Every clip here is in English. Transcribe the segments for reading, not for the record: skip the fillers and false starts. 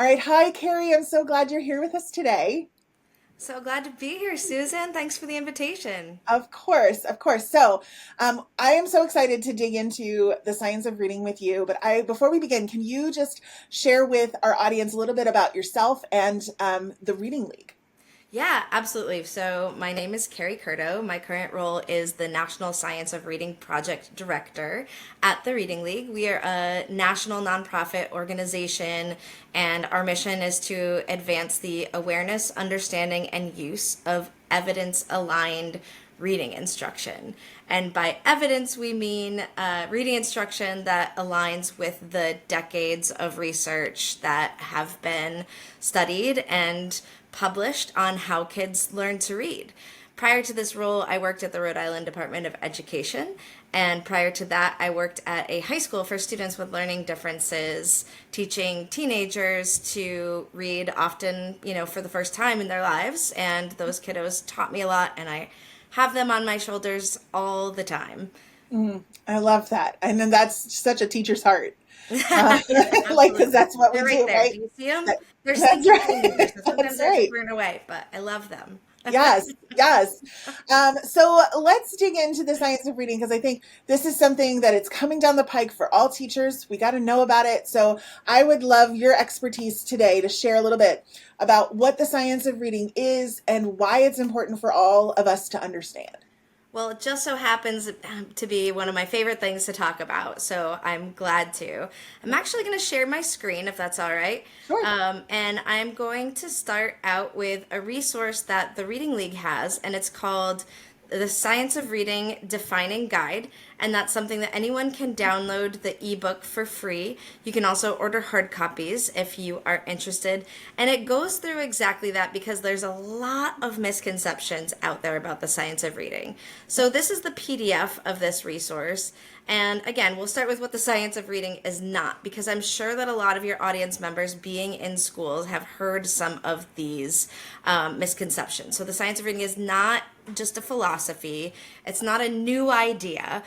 All right. Hi, Carrie. I'm so glad you're here with us today. So glad to be here, Susan. Thanks for the invitation. Of course, of course. I am so excited to dig into the science of reading with you. Before we begin, can you just share with our audience a little bit about yourself and the Reading League? Yeah, absolutely. So, my name is Carrie Curto. My current role is the National Science of Reading Project Director at the Reading League. We are a national nonprofit organization, and our mission is to advance the awareness, understanding, and use of evidence aligned reading instruction. And by evidence, we mean reading instruction that aligns with the decades of research that have been studied and published on how kids learn to read. Prior to this role, I worked at the Rhode Island Department of Education. And prior to that, I worked at a high school for students with learning differences, teaching teenagers to read often, for the first time in their lives. And those kiddos taught me a lot, and I have them on my shoulders all the time. I love that. And then that's such a teacher's heart. Like, because Absolutely. that's what we They're right do, there. Do right? you see them? That- They're that's sneaky behind me here, right. so That's sometimes I have to right. turn away, but I love them. Yes, yes. So let's dig into the science of reading because I think this is something that it's coming down the pike for all teachers. We got to know about it. So I would love your expertise today to share a little bit about what the science of reading is and why it's important for all of us to understand. Well, it just so happens to be one of my favorite things to talk about, so I'm glad to. I'm actually going to share my screen if that's all right. Sure. And I'm going to start out with a resource that the Reading League has, and it's called the Science of Reading Defining Guide, and that's something that anyone can download the ebook for free. You can also order hard copies if you are interested. And it goes through exactly that because there's a lot of misconceptions out there about the science of reading. So this is the PDF of this resource. And again, we'll start with what the science of reading is not, because I'm sure that a lot of your audience members, being in schools, have heard some of these misconceptions. So, the science of reading is not just a philosophy, it's not a new idea.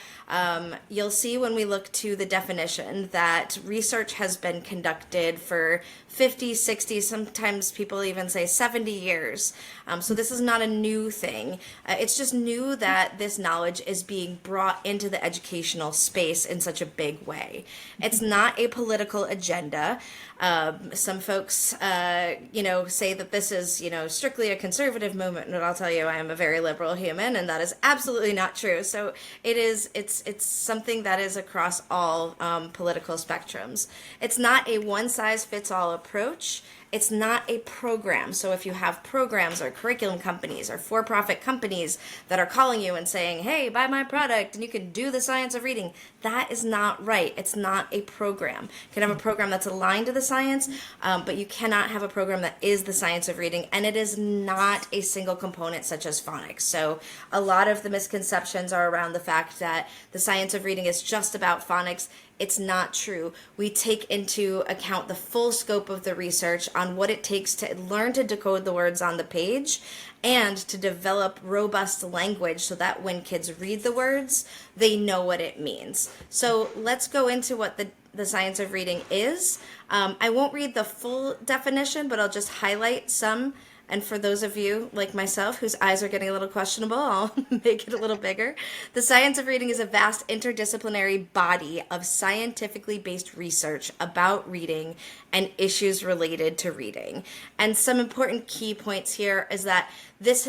You'll see when we look to the definition that research has been conducted for 50, 60, sometimes people even say 70 years. So this is not a new thing. It's just new that this knowledge is being brought into the educational space in such a big way. It's not a political agenda. Some folks, say that this is, strictly a conservative movement, and I'll tell you, I am a very liberal human, and that is absolutely not true. So it's something that is across all political spectrums. It's not a one size fits all approach. It's not a program. So if you have programs or curriculum companies or for-profit companies that are calling you and saying, "Hey, buy my product and you can do the science of reading," that is not right. It's not a program. You can have a program that's aligned to the science, but you cannot have a program that is the science of reading, and it is not a single component such as phonics. So a lot of the misconceptions are around the fact that the science of reading is just about phonics. It's not true. We take into account the full scope of the research on what it takes to learn to decode the words on the page and to develop robust language so that when kids read the words, they know what it means. So let's go into what the science of reading is. I won't read the full definition, but I'll just highlight some. And for those of you like myself whose eyes are getting a little questionable, I'll make it a little bigger. The science of reading is a vast interdisciplinary body of scientifically based research about reading and issues related to reading. And some important key points here is that this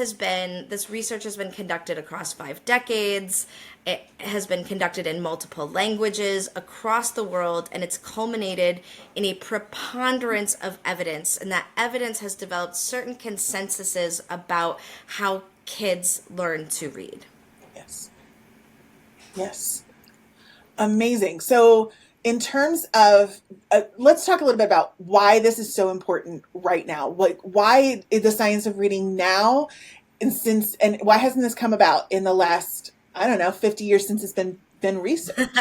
research has been conducted across 5 decades. It has been conducted in multiple languages across the world, and it's culminated in a preponderance of evidence. And that evidence has developed certain consensuses about how kids learn to read. Yes. Yes. Amazing. So, in terms of, let's talk a little bit about why this is so important right now. Like, why is the science of reading now, and why hasn't this come about in the last, I don't know, 50 years since it's been researched?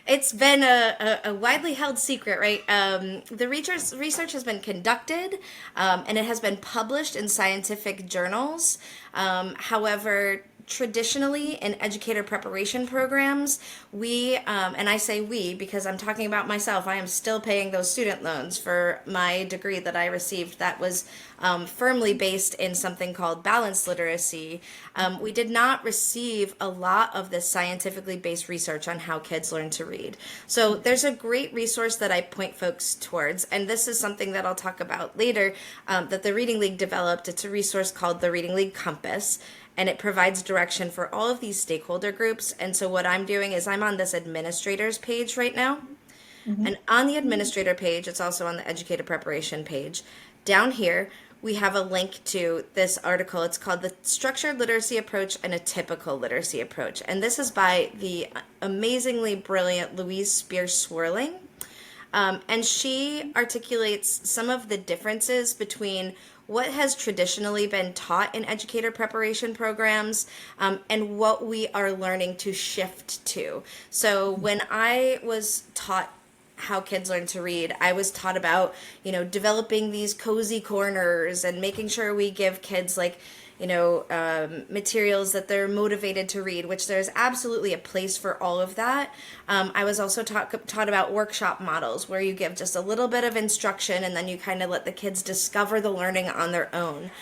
It's been a widely held secret, right? The research has been conducted, and it has been published in scientific journals. However, traditionally in educator preparation programs, and I say we because I'm talking about myself, I am still paying those student loans for my degree that I received that was firmly based in something called balanced literacy. We did not receive a lot of this scientifically based research on how kids learn to read. So there's a great resource that I point folks towards, and this is something that I'll talk about later, that the Reading League developed. It's a resource called the Reading League Compass, and it provides direction for all of these stakeholder groups. And so what I'm doing is I'm on this administrators page right now. Mhm. And on the administrator page, it's also on the educator preparation page. Down here, we have a link to this article. It's called The Structured Literacy Approach and a Typical Literacy Approach. And this is by the amazingly brilliant Louise Spears Swirling. And she articulates some of the differences between what has traditionally been taught in educator preparation programs, and what we are learning to shift to. So when I was taught how kids learn to read, I was taught about, developing these cozy corners and making sure we give kids like, materials that they're motivated to read, which there's absolutely a place for all of that. I was also taught about workshop models where you give just a little bit of instruction and then you kind of let the kids discover the learning on their own.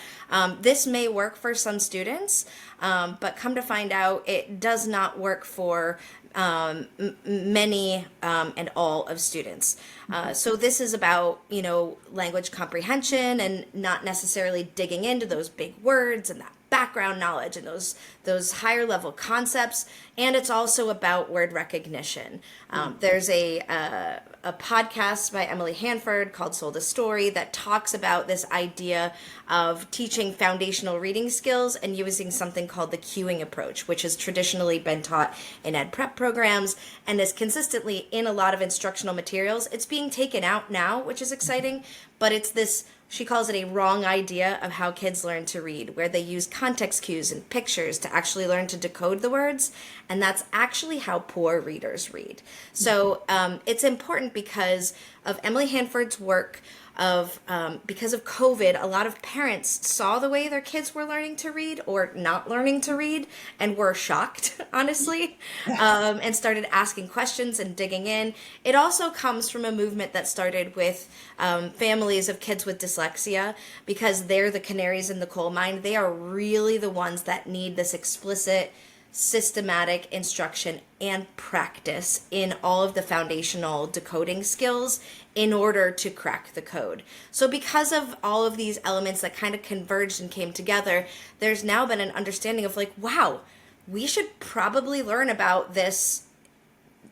This may work for some students, but come to find out, it does not work for many and all of students. So this is about, language comprehension and not necessarily digging into those big words and that background knowledge and those higher level concepts. And it's also about word recognition. There's a podcast by Emily Hanford called Sold a Story that talks about this idea of teaching foundational reading skills and using something called the cueing approach, which has traditionally been taught in ed prep programs and is consistently in a lot of instructional materials. It's being taken out now, which is exciting, but it's this, she calls it a wrong idea of how kids learn to read, where they use context cues and pictures to actually learn to decode the words, and that's actually how poor readers read. So it's important because of Emily Hanford's work, because of COVID, a lot of parents saw the way their kids were learning to read or not learning to read and were shocked, honestly, Yes. and started asking questions and digging in. It also comes from a movement that started with families of kids with dyslexia, because they're the canaries in the coal mine. They are really the ones that need this explicit systematic instruction and practice in all of the foundational decoding skills in order to crack the code. So because of all of these elements that kind of converged and came together, there's now been an understanding of like, wow, we should probably learn about this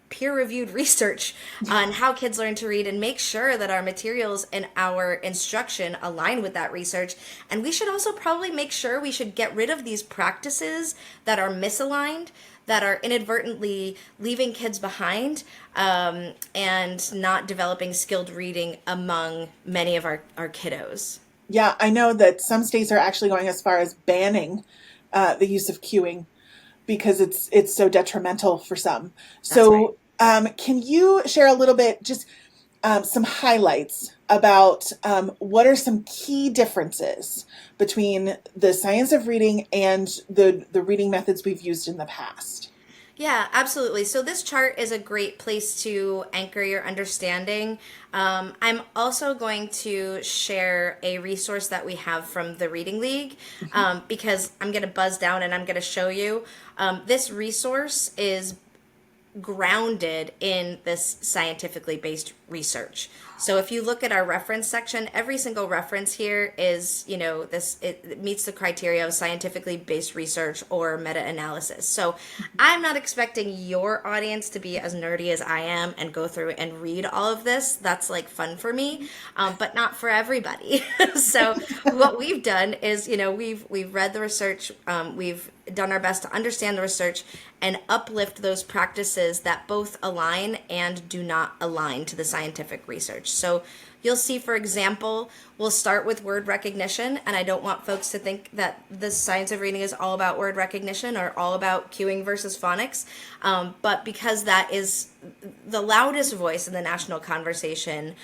peer-reviewed research on how kids learn to read and make sure that our materials and our instruction align with that research. And we should also probably make sure we should get rid of these practices that are misaligned, that are inadvertently leaving kids behind, and not developing skilled reading among many of our kiddos. Yeah, I know that some states are actually going as far as banning the use of cueing because it's so detrimental for some. That's right. So, can you share a little bit, just some highlights about what are some key differences between the science of reading and the reading methods we've used in the past? Yeah, absolutely. So this chart is a great place to anchor your understanding. I'm also going to share a resource that we have from the Reading League, because I'm going to buzz down and I'm going to show you. This resource is grounded in this scientifically based research. So if you look at our reference section, every single reference here is, it meets the criteria of scientifically based research or meta-analysis. So I'm not expecting your audience to be as nerdy as I am and go through and read all of this. That's like fun for me, but not for everybody. So what we've done is, we've read the research, we've done our best to understand the research and uplift those practices that both align and do not align to the scientific research. So You'll see, for example, we'll start with word recognition, and I don't want folks to think that the science of reading is all about word recognition or all about cueing versus phonics. But because that is the loudest voice in the national conversation,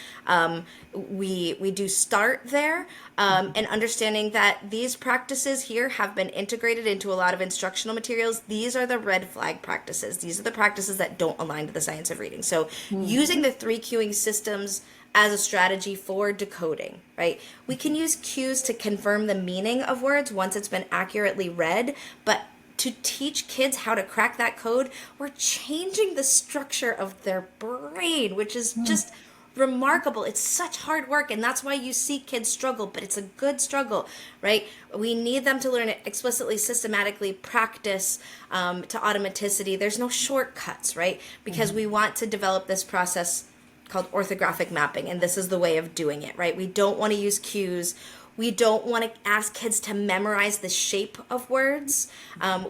we do start there, and understanding that these practices here have been integrated into a lot of instructional materials. These are the red flag practices. These are the practices that don't align to the science of reading. So using the three cueing systems as a strategy for decoding, right? We can use cues to confirm the meaning of words once it's been accurately read, but to teach kids how to crack that code, we're changing the structure of their brain, which is just remarkable. It's such hard work, and that's why you see kids struggle, but it's a good struggle, right? We need them to learn it explicitly, systematically, practice to automaticity. There's no shortcuts, right? Because we want to develop this process called orthographic mapping, and this is the way of doing it, right? We don't want to use cues. We don't want to ask kids to memorize the shape of words.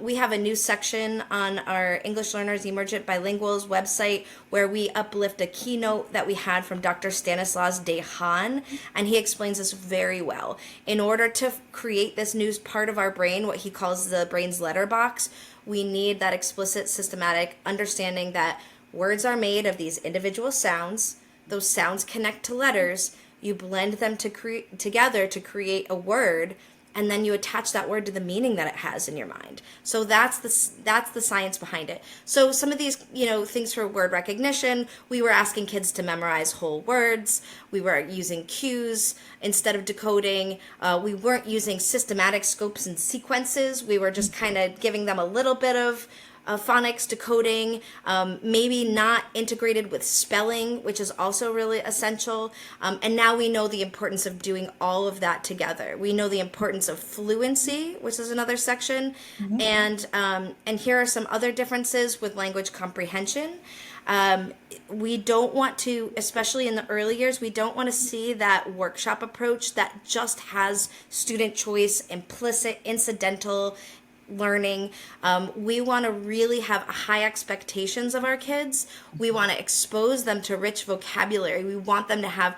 We have a new section on our English Learners Emergent Bilinguals website where we uplift a keynote that we had from Dr. Stanislaus Dehan, and he explains this very well. In order to create this new part of our brain, what he calls the brain's letterbox, we need that explicit, systematic understanding that words are made of these individual sounds. Those sounds connect to letters. You blend them together to create a word, and then you attach that word to the meaning that it has in your mind. So that's the science behind it. So some of these, things for word recognition, we were asking kids to memorize whole words. We were using cues instead of decoding. We weren't using systematic scopes and sequences. We were just kind of giving them a little bit of phonics decoding, maybe not integrated with spelling, which is also really essential. And now we know the importance of doing all of that together. We know the importance of fluency, which is another section. And here are some other differences with language comprehension. We don't want to, especially in the early years, we don't want to see that workshop approach that just has student choice, implicit, incidental learning. We want to really have high expectations of our kids. We want to expose them to rich vocabulary. We want them to have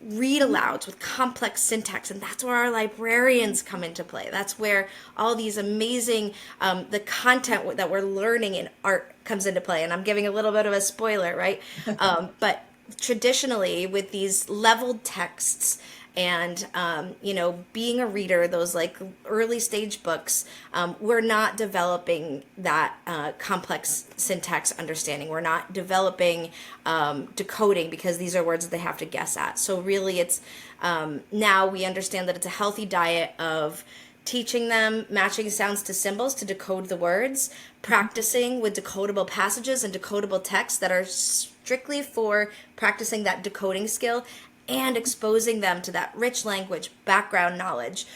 read alouds with complex syntax, and that's where our librarians come into play. That's where all these amazing the content that we're learning in art comes into play. And I'm giving a little bit of a spoiler, right? But traditionally with these leveled texts and being a reader, those like early stage books, we're not developing that complex syntax understanding. We're not developing decoding, because these are words that they have to guess at. So really it's now we understand that it's a healthy diet of teaching them matching sounds to symbols to decode the words, practicing with decodable passages and decodable texts that are strictly for practicing that decoding skill, and exposing them to that rich language, background knowledge,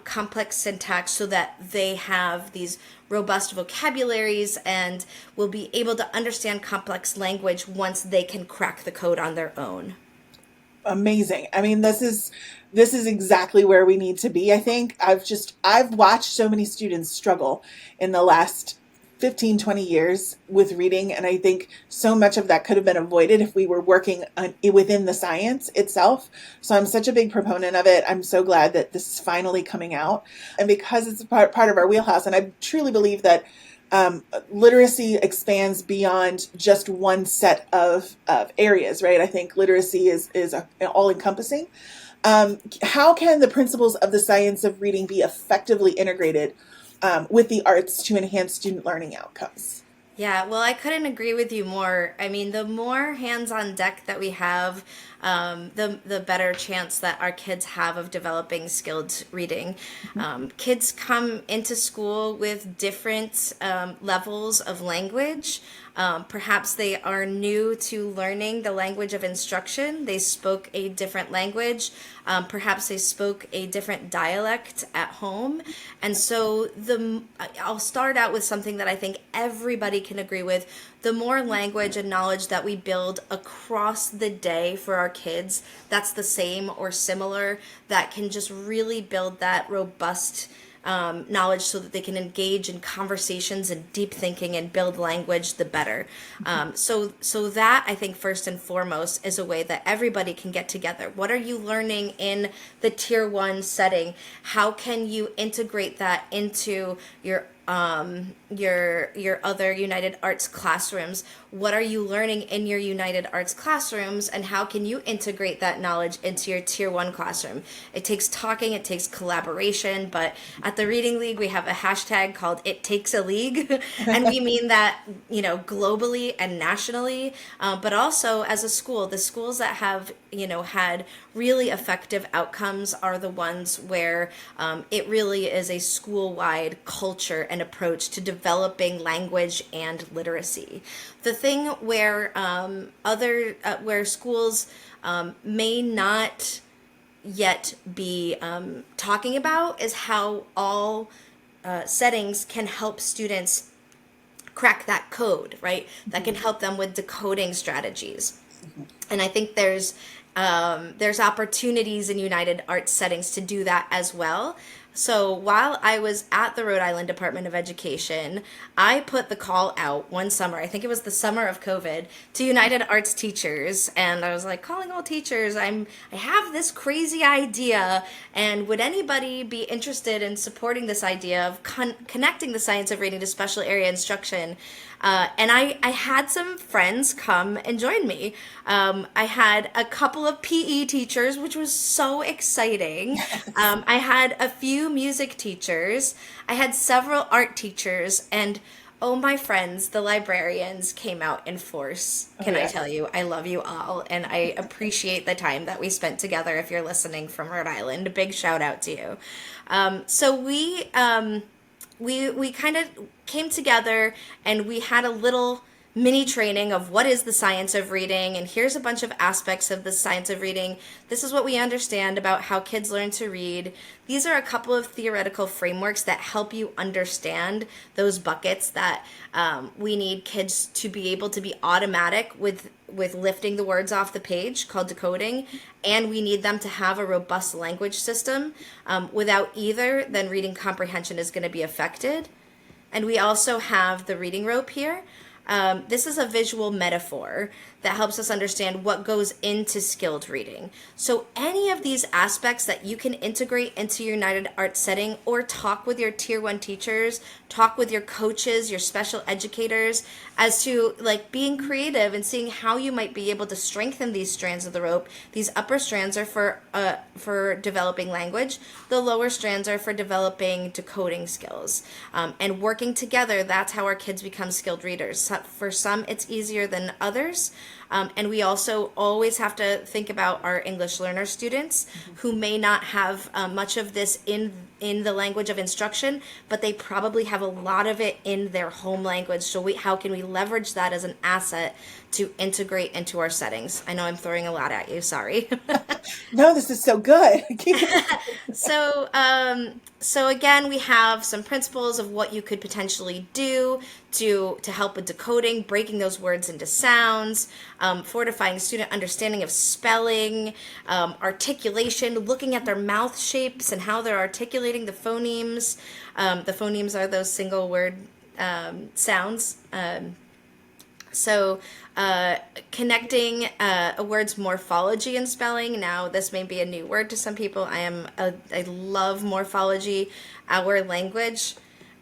complex syntax, so that they have these robust vocabularies and will be able to understand complex language once they can crack the code on their own. Amazing. I mean, this is exactly where we need to be. I think I've watched so many students struggle in the last 15, 20 years with reading, and I think so much of that could have been avoided if we were working within the science itself. So I'm such a big proponent of it. I'm so glad that this is finally coming out, and because it's a part of our wheelhouse, and I truly believe that literacy expands beyond just one set of areas, right? I think literacy is all encompassing. How can the principles of the science of reading be effectively integrated with the arts to enhance student learning outcomes? Yeah, well, I couldn't agree with you more. I mean, the more hands on deck that we have, the better chance that our kids have of developing skilled reading. Kids come into school with different levels of language. Perhaps they are new to learning the language of instruction. They spoke a different language. Perhaps they spoke a different dialect at home. And so I'll start out with something that I think everybody can agree with. The more language and knowledge that we build across the day for our kids, that's the same or similar, that can just really build that robust knowledge so that they can engage in conversations and deep thinking and build language, the better. So that I think first and foremost is a way that everybody can get together. What are you learning in the tier one setting? How can you integrate that into your other United Arts classrooms? What are you learning in your United Arts classrooms, and how can you integrate that knowledge into your tier one classroom? It takes talking, it takes collaboration, but at the Reading League we have a hashtag called It Takes a League, and we mean that, globally and nationally, but also as a school. The schools that have had really effective outcomes are the ones where it really is a school-wide culture and approach to developing language and literacy. The thing where where schools may not yet be talking about is how all settings can help students crack that code, right? That can help them with decoding strategies. And I think there's opportunities in United Arts settings to do that as well. So while I was at the Rhode Island Department of Education, I put the call out one summer, I think it was the summer of COVID, to United Arts teachers. And I was like, calling all teachers, I have this crazy idea, and would anybody be interested in supporting this idea of connecting the science of reading to special area instruction? And I had some friends come and join me. I had a couple of PE teachers, which was so exciting. I had a few music teachers. I had several art teachers, and oh, my friends, the librarians came out in force. Can I tell you, I love you all, and I appreciate the time that we spent together. If you're listening from Rhode Island, a big shout out to you. So we kind of came together, and we had a little mini training of what is the science of reading, and here's a bunch of aspects of the science of reading. This is what we understand about how kids learn to read. These are a couple of theoretical frameworks that help you understand those buckets that we need kids to be able to be automatic with lifting the words off the page, called decoding, and we need them to have a robust language system. Without either, then reading comprehension is going to be affected. And we also have the reading rope here. This is a visual metaphor that helps us understand what goes into skilled reading. So any of these aspects that you can integrate into your United Arts setting, or talk with your tier one teachers, talk with your coaches, your special educators, as to like being creative and seeing how you might be able to strengthen these strands of the rope. These upper strands are for developing language. The lower strands are for developing decoding skills. And working together, that's how our kids become skilled readers. For some, it's easier than others. And we also always have to think about our English learner students who may not have much of this in the language of instruction, but they probably have a lot of it in their home language. So how can we leverage that as an asset to integrate into our settings? I know I'm throwing a lot at you, sorry. No, this is so good. So again, we have some principles of what you could potentially do to help with decoding, breaking those words into sounds, fortifying student understanding of spelling, articulation, looking at their mouth shapes and how they're articulating the phonemes. The phonemes are those single word sounds. Connecting a word's morphology and spelling. Now, this may be a new word to some people. I love morphology. Our language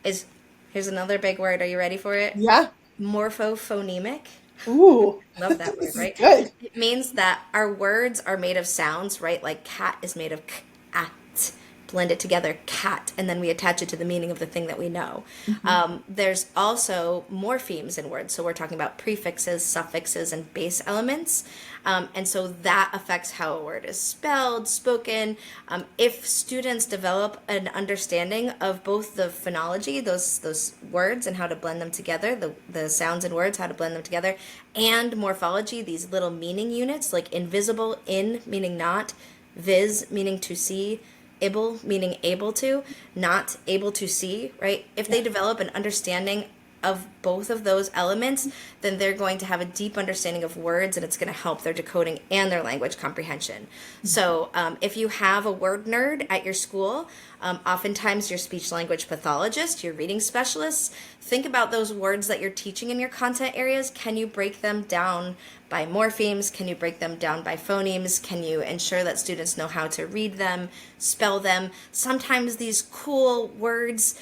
is, here's another big word. Are you ready for it? Yeah. Morphophonemic. Ooh. Love that word, right? Good. It means that our words are made of sounds, right? Like cat is made of k-at. Blend it together, cat, and then we attach it to the meaning of the thing that we know. There's also morphemes in words, so we're talking about prefixes, suffixes, and base elements, and so that affects how a word is spelled, spoken. If students develop an understanding of both the phonology, those words and how to blend them together, the sounds and words, how to blend them together, and morphology, these little meaning units, like invisible, in meaning not, vis meaning to see, able meaning able to, not able to see, right? If they develop an understanding of both of those elements, then they're going to have a deep understanding of words, and it's going to help their decoding and their language comprehension. So if you have a word nerd at your school, oftentimes your speech language pathologist, your reading specialists, think about those words that you're teaching in your content areas. Can you break them down by morphemes? Can you break them down by phonemes? Can you ensure that students know how to read them, spell them? Sometimes these cool words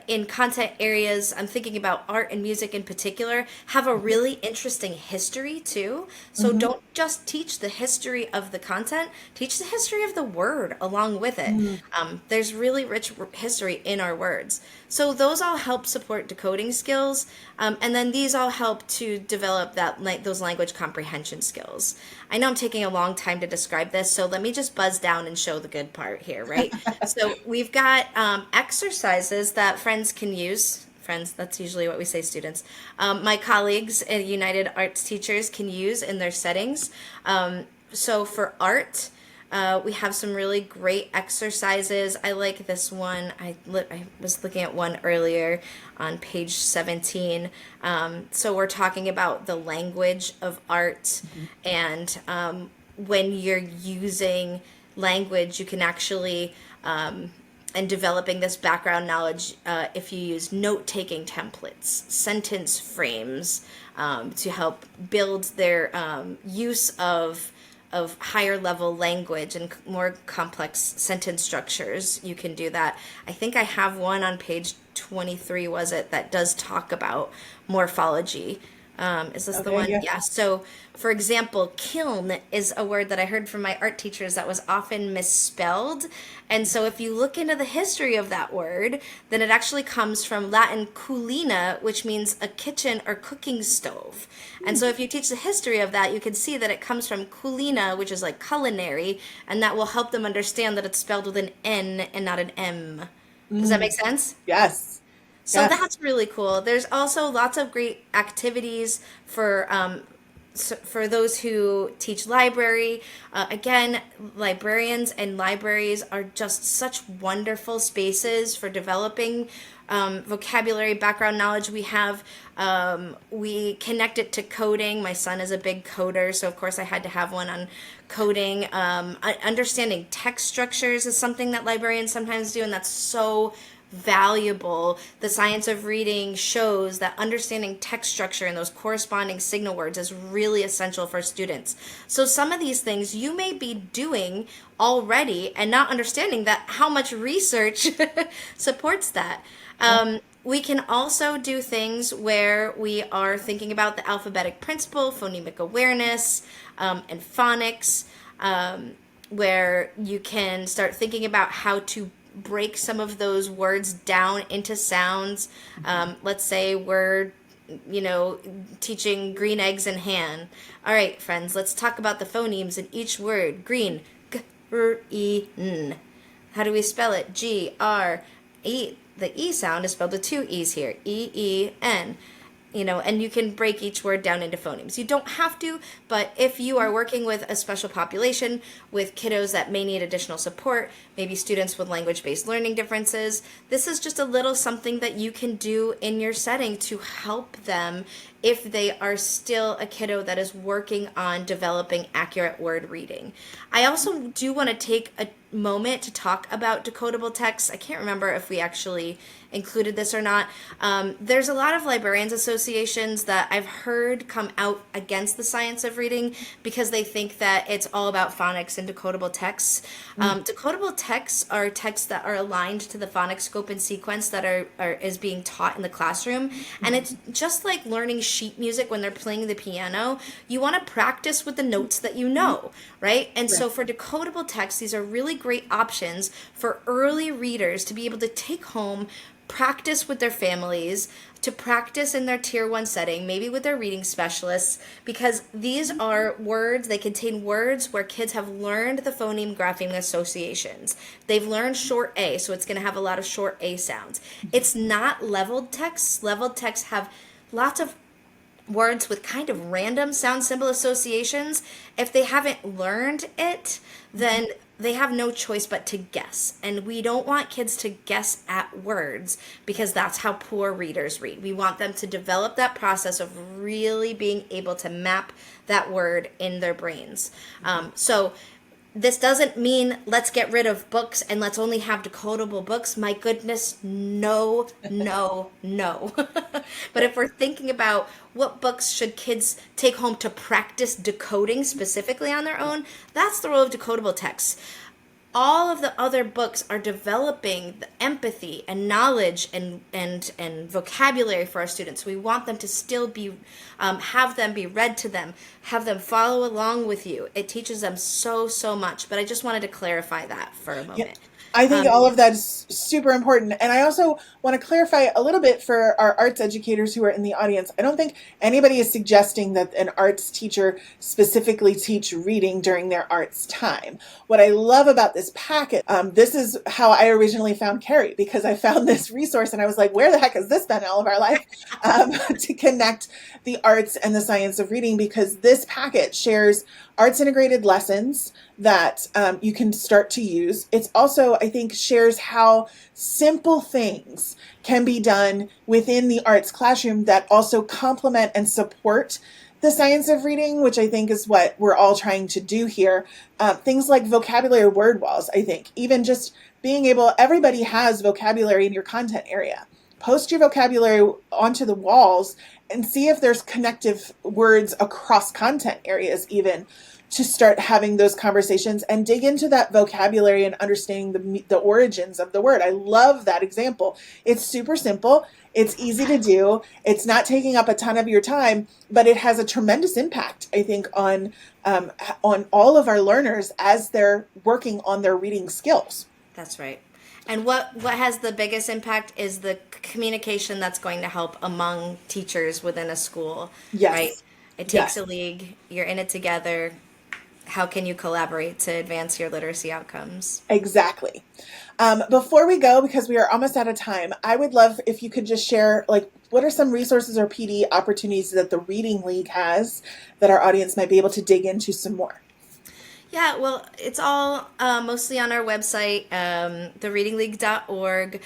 in content areas, I'm thinking about art and music in particular, have a really interesting history too. So Mm-hmm. don't just teach the history of the content, teach the history of the word along with it. Mm-hmm. There's really rich history in our words. So those all help support decoding skills, and then these all help to develop those language comprehension skills. I know I'm taking a long time to describe this, so let me just buzz down and show the good part here, right? So we've got exercises that friends can use. Friends, that's usually what we say, students. My colleagues and United Arts teachers can use in their settings. So for art, we have some really great exercises. I like this one. I was looking at one earlier on page 17. So we're talking about the language of art, and when you're using language, you can actually and developing this background knowledge if you use note-taking templates, sentence frames to help build their use of higher level language and more complex sentence structures. You can do that. I think I have one on page 23, was it, that does talk about morphology. Is this the Okay, one? yeah. Yeah. So, for example, kiln is a word that I heard from my art teachers that was often misspelled. And so, if you look into the history of that word, then it actually comes from Latin culina, which means a kitchen or cooking stove. And so, if you teach the history of that, you can see that it comes from culina, which is like culinary, and that will help them understand that it's spelled with an N and not an M. Does that Mm. make sense? Yes. So Yes. that's really cool. There's also lots of great activities for those who teach library. Again, librarians and libraries are just such wonderful spaces for developing vocabulary, background knowledge. We connect it to coding. My son is a big coder, so of course I had to have one on coding. Understanding text structures is something that librarians sometimes do, and that's so valuable. The science of reading shows that understanding text structure and those corresponding signal words is really essential for students. So some of these things you may be doing already and not understanding that how much research supports that. We can also do things where we are thinking about the alphabetic principle, phonemic awareness, and phonics, where you can start thinking about how to break some of those words down into sounds. Let's say we're, teaching green eggs and ham. All right, friends, let's talk about the phonemes in each word. Green, g-r-e-n. How do we spell it? G-R-E. The E sound is spelled with two E's here. E-E-N. And you can break each word down into phonemes. You don't have to, but if you are working with a special population, with kiddos that may need additional support, maybe students with language-based learning differences, this is just a little something that you can do in your setting to help them if they are still a kiddo that is working on developing accurate word reading. I also do want to take a moment to talk about decodable text. I can't remember if we actually included this or not. There's a lot of librarians associations that I've heard come out against the science of reading because they think that it's all about phonics and decodable texts. Decodable texts are texts that are aligned to the phonics scope and sequence that is being taught in the classroom. And it's just like learning sheet music when they're playing the piano. You want to practice with the notes that you know, right? And so for decodable texts, these are really great options for early readers to be able to take home, practice with their families, to practice in their tier 1 setting, maybe with their reading specialists, because these are words, they contain words where kids have learned the phoneme grapheme associations. They've learned short A, so it's going to have a lot of short A sounds. It's not leveled texts. Leveled texts have lots of words with kind of random sound symbol associations, if they haven't learned it, then they have no choice but to guess. And we don't want kids to guess at words because that's how poor readers read. We want them to develop that process of really being able to map that word in their brains. So this doesn't mean let's get rid of books and let's only have decodable books. My goodness, no, no, no. But if we're thinking about what books should kids take home to practice decoding specifically on their own, that's the role of decodable texts. All of the other books are developing the empathy and knowledge and vocabulary for our students. We want them to still be have them be read to them, have them follow along with you. It teaches them so much. But I just wanted to clarify that for a Yeah, moment. I think all of that is super important. And I also want to clarify a little bit for our arts educators who are in the audience. I don't think anybody is suggesting that an arts teacher specifically teach reading during their arts time. What I love about this packet, this is how I originally found Carrie, because I found this resource and I was like, where the heck has this been all of our life? To connect the arts and the science of reading, because this packet shares arts integrated lessons that you can start to use. It's also, I think, shares how simple things can be done within the arts classroom that also complement and support the science of reading, which I think is what we're all trying to do here. Things like vocabulary word walls, I think, even just being able, everybody has vocabulary in your content area. Post your vocabulary onto the walls and see if there's connective words across content areas, even to start having those conversations and dig into that vocabulary and understanding the origins of the word. I love that example. It's super simple. It's easy to do. It's not taking up a ton of your time, but it has a tremendous impact, I think, on all of our learners as they're working on their reading skills. That's right. And what has the biggest impact is the communication that's going to help among teachers within a school, right? Yes. It takes Yes. a league, you're in it together. How can you collaborate to advance your literacy outcomes? Exactly. Before we go, because we are almost out of time, I would love if you could just share, like, what are some resources or PD opportunities that the Reading League has that our audience might be able to dig into some more? Yeah, well, it's all mostly on our website, thereadingleague.org.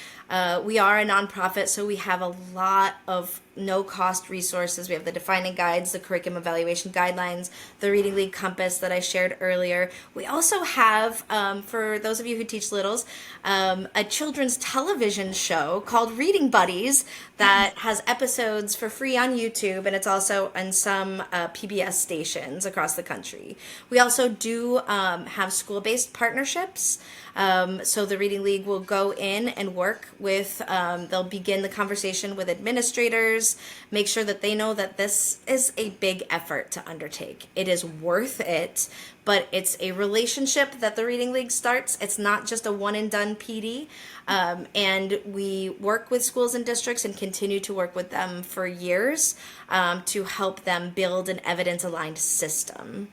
We are a nonprofit, so we have a lot of no-cost resources. We have the defining guides, the curriculum evaluation guidelines, the Reading League Compass that I shared earlier. We also have, for those of you who teach littles, a children's television show called Reading Buddies that has episodes for free on YouTube, and it's also on some PBS stations across the country. We also do have school-based partnerships. So the Reading League will go in and work with, they'll begin the conversation with administrators, make sure that they know that this is a big effort to undertake. It is worth it, but it's a relationship that the Reading League starts. It's not just a one and done PD. And we work with schools and districts and continue to work with them for years to help them build an evidence aligned system.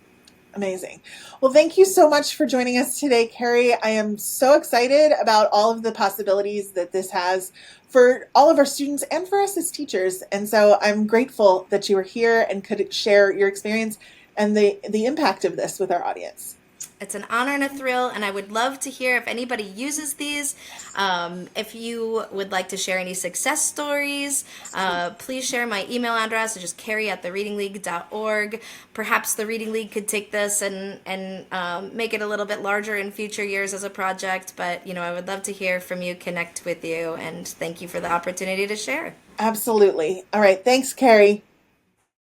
Amazing. Well, thank you so much for joining us today, Carrie. I am so excited about all of the possibilities that this has for all of our students and for us as teachers. And so I'm grateful that you were here and could share your experience and the impact of this with our audience. It's an honor and a thrill, and I would love to hear if anybody uses these. If you would like to share any success stories, please share my email address, which is carrie@thereadingleague.org. Perhaps the Reading League could take this and make it a little bit larger in future years as a project. But, I would love to hear from you, connect with you, and thank you for the opportunity to share. Absolutely. All right. Thanks, Carrie.